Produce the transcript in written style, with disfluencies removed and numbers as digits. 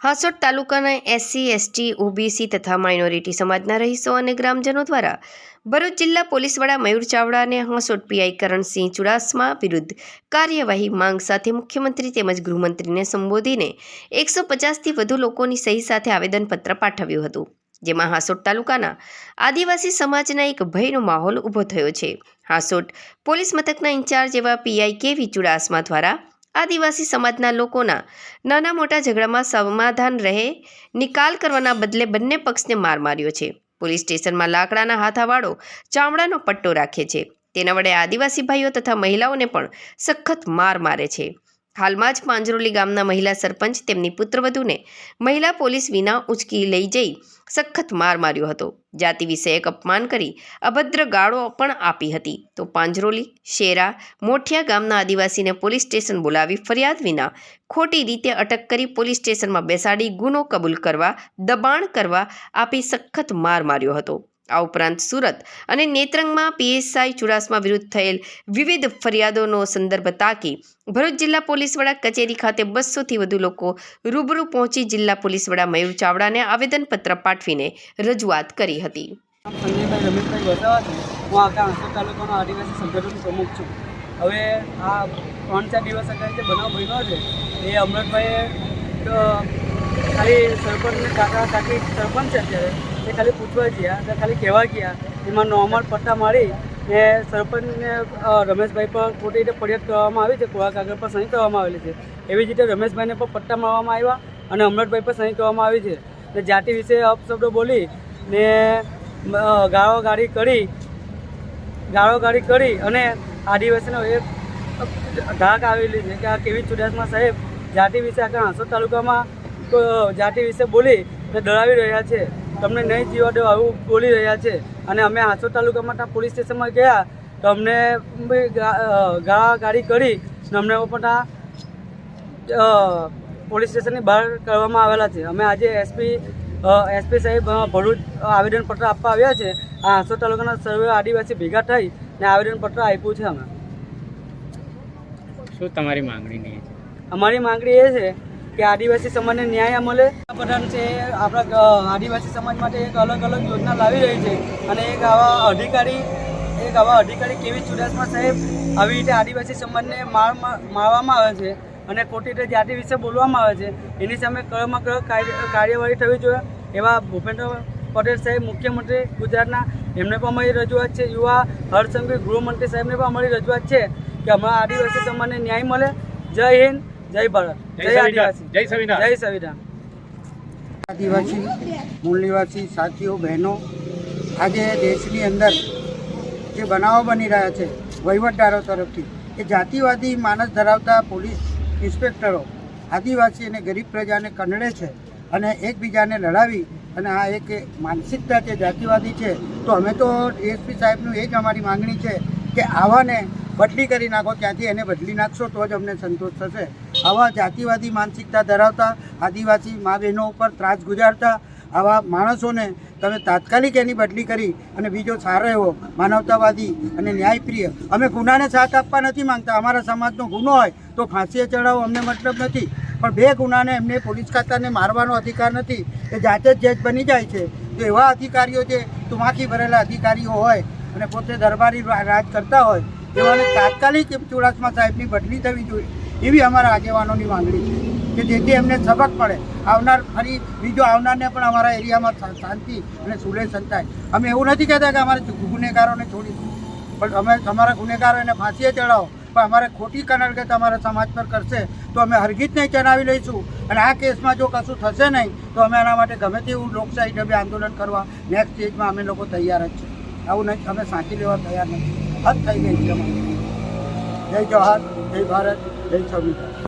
હાસોટ તાલુકાના SC, ST, OBC તથા minority સમાજના રહીશો અને ગ્રામજનો દ્વારા ભરૂચ જિલ્લા પોલીસ વડા મયુર ચાવડા અને હાસોટ પીઆઈ કરણસિંહ ચુડાસમા વિરુદ્ધ કાર્યવાહી માંગ સાથે મુખ્યમંત્રી તેમજ ગૃહમંત્રીને સંબોધીને 150થી વધુ લોકોની સહી સાથે આવેદનપત્ર પાઠવ્યું હતું, જેમાં હાસોટ તાલુકાના આદિવાસી સમાજના એક ભયનો માહોલ ઊભો થયો છે। હાસોટ પોલીસ મથકના ઇન્ચાર્જ એવા પીઆઈ કેવી ચુડાસમા દ્વારા આદિવાસી સમાજના લોકોના નાના મોટા ઝઘડામાં સમાધાન રહે નિકાલ કરવાના બદલે બંને પક્ષને માર માર્યો છે। પોલીસ સ્ટેશનમાં લાકડાના હાથાવાળો ચામડાનો પટ્ટો રાખે છે, તેના વડે આદિવાસી ભાઈઓ તથા મહિલાઓને પણ સખત માર મારે છે। હાલમાં જ પાંજરોલી ગામના મહિલા સરપંચ તેમની પુત્રવધૂને મહિલા પોલીસ વિના ઉંચકી લઈ જઈ સખત માર માર્યો હતો, જાતિ વિષયક અપમાન કરી અભદ્ર ગાળો પણ આપી હતી। તો પાંજરોલી, શેરા, મોઠિયા ગામના આદિવાસીને પોલીસ સ્ટેશન બોલાવી ફરિયાદ વિના ખોટી રીતે અટક કરી પોલીસ સ્ટેશનમાં બેસાડી ગુનો કબૂલ કરવા, દબાણ કરવા આપી સખત માર માર્યો હતો। આ ઉપરાંત સુરત અને નેત્રંગમાં પીએસઆઈ ચુડાસમા વિરુદ્ધ થયેલ વિવિધ ફરિયાદોનો સંદર્ભ તાકી ભરૂચ જિલ્લા પોલીસ વડા કચેરી ખાતે 200થી વધુ લોકો રૂબરૂ પહોંચી જિલ્લા પોલીસ વડા મયુર ચાવડાને આવેદનપત્ર પાઠવીને રજૂઆત કરી હતી। સંજયભાઈ રમેશભાઈ વસાવા છે। હું આખા હાસોટ તાલુકાનો આદિવાસી સંગઠનનો પ્રમુખ છું। હવે આ 3-4 દિવસ અગાઉ જે બનાવ બન્યો છે એ અમૃતભાઈએ ખાલી સરપંચને કાકા કાકી સરપંચ છે અત્યારે એ ખાલી પૂછવા ગયા, ખાલી કહેવા ગયા, એમાં નોર્મલ પટ્ટા મારી ને સરપંચને રમેશભાઈ પર ખોટી રીતે ફરિયાદ કરવામાં આવી છે, કોરા કાગળ પર સહી કરવામાં આવેલી છે। એવી જ રીતે રમેશભાઈને પણ પટ્ટા મારવામાં આવ્યા અને અમૃતભાઈ પર સહી કરવામાં આવી છે। ને જાતિ વિશે અપશબ્દો બોલી ને ગાળોગાળી કરી અને આદિવાસીનો એક ધાક આવેલી છે કે આ કેવી ચુડાસમા સાહેબ જાતિ વિશે આખા હાસોટ તાલુકામાં જાતિ વિશે બોલી ને ડરાવી રહ્યા છે, તમને નહીં જીવા દો આવું બોલી રહ્યા છે। અને અમે હાસોટ તાલુકામાં ત્યાં પોલીસ સ્ટેશનમાં ગયા તો અમને ગાળાગાળી કરી ને અમને પણ પોલીસ સ્ટેશનની બહાર કરવામાં આવેલા છે। અમે આજે એસપી સાહેબ ભરૂચ આવેદનપત્ર આપવા આવ્યા છે। આ હાસોટ તાલુકાના સર્વે આદિવાસી ભેગા થઈ ને આવેદનપત્ર આપ્યું છે। અમે શું તમારી માંગણી નહીં છે? અમારી માંગણી એ છે કે આદિવાસી સમાજને ન્યાય મળે। પ્રધાન છે આપણા આદિવાસી સમાજ માટે એક અલગ અલગ યોજના લાવી રહી છે અને એક આવા અધિકારી કેવી ચુડાસમા સાહેબ આવી રીતે આદિવાસી સમાજને મારવામાં આવે છે અને ખોટી રીતે જાતિ વિશે બોલવામાં આવે છે, એની સામે કડકમાં કડક કાર્યવાહી થવી જોઈએ એવા ભૂપેન્દ્ર પટેલ સાહેબ મુખ્યમંત્રી ગુજરાતના એમને પણ અમારી રજૂઆત છે। યુવા હર્ષસંઘવી ગૃહમંત્રી સાહેબને પણ અમારી રજૂઆત છે કે અમારા આદિવાસી સમાજને ન્યાય મળે। જય હિન્દ, જય ભારત, જય આદિવાસી, જય સંવિધાન, જય સંવિધાન। આદિવાસી મૂળ નિવાસી સાથીઓ, બહેનો, આજે દેશની અંદર જે બનાવો બની રહ્યા છે વહીવટદારો તરફથી એ જાતિવાદી માનસ ધરાવતા પોલીસ ઇન્સ્પેક્ટરો આદિવાસી અને ગરીબ પ્રજાને કંડળે છે અને એકબીજાને લડાવી અને આ એક માનસિકતા છે જાતિવાદી છે। તો અમે તો એસપી સાહેબનું એ જ અમારી માંગણી છે કે આવાને બદલી કરી નાખો, ત્યાંથી એને બદલી નાખશો તો જ અમને સંતોષ થશે। આવા જાતિવાદી માનસિકતા ધરાવતા આદિવાસી મા બહેનો ઉપર ત્રાસ ગુજારતા આવા માણસોને તમે તાત્કાલિક એની બદલી કરી અને બીજો સારો એવો માનવતાવાદી અને ન્યાયપ્રિય, અમે ગુનાને સાથ આપવા નથી માંગતા, અમારા સમાજનો ગુનો હોય તો ફાંસીએ ચડાવો, અમને મતલબ નથી, પણ બે ગુનાને એમને પોલીસ ખાતાને મારવાનો અધિકાર નથી, એ જાતે જ જજ બની જાય છે। તો એવા અધિકારીઓ જે તુમાખી ભરેલા અધિકારીઓ હોય અને પોતે દરબારી રાજ કરતા હોય એવાને તાત્કાલિક ચુડાસમા સાહેબની બદલી થવી જોઈએ એવી અમારા આગેવાનોની માંગણી છે કે જેથી એમને સબક પડે, ફરી બીજો આવનારને પણ અમારા એરિયામાં શાંતિ અને સુલેહ સંતાય। અમે એવું નથી કહેતા કે અમારે ગુનેગારોને છોડીશું, પણ અમે તમારા ગુનેગારોને ફાંસીએ ચડાવો, પણ અમારે ખોટી કનડગત અમારા સમાજ પર કરશે તો અમે હરગીજ નહીં ચલાવી લઈશું। અને આ કેસમાં જો કશું થશે નહીં તો અમે એના માટે ગમે તેવું લોકશાહી ઢબે આંદોલન કરવા નેક્સ્ટ સ્ટેજમાં અમે લોકો તૈયાર જ છે। આવું નહીં, અમે સાંચી લેવા તૈયાર નથી, હદ થઈ ગઈ છે અમારી। જય જવાહર, જય ભારત, જય સંવિધાન।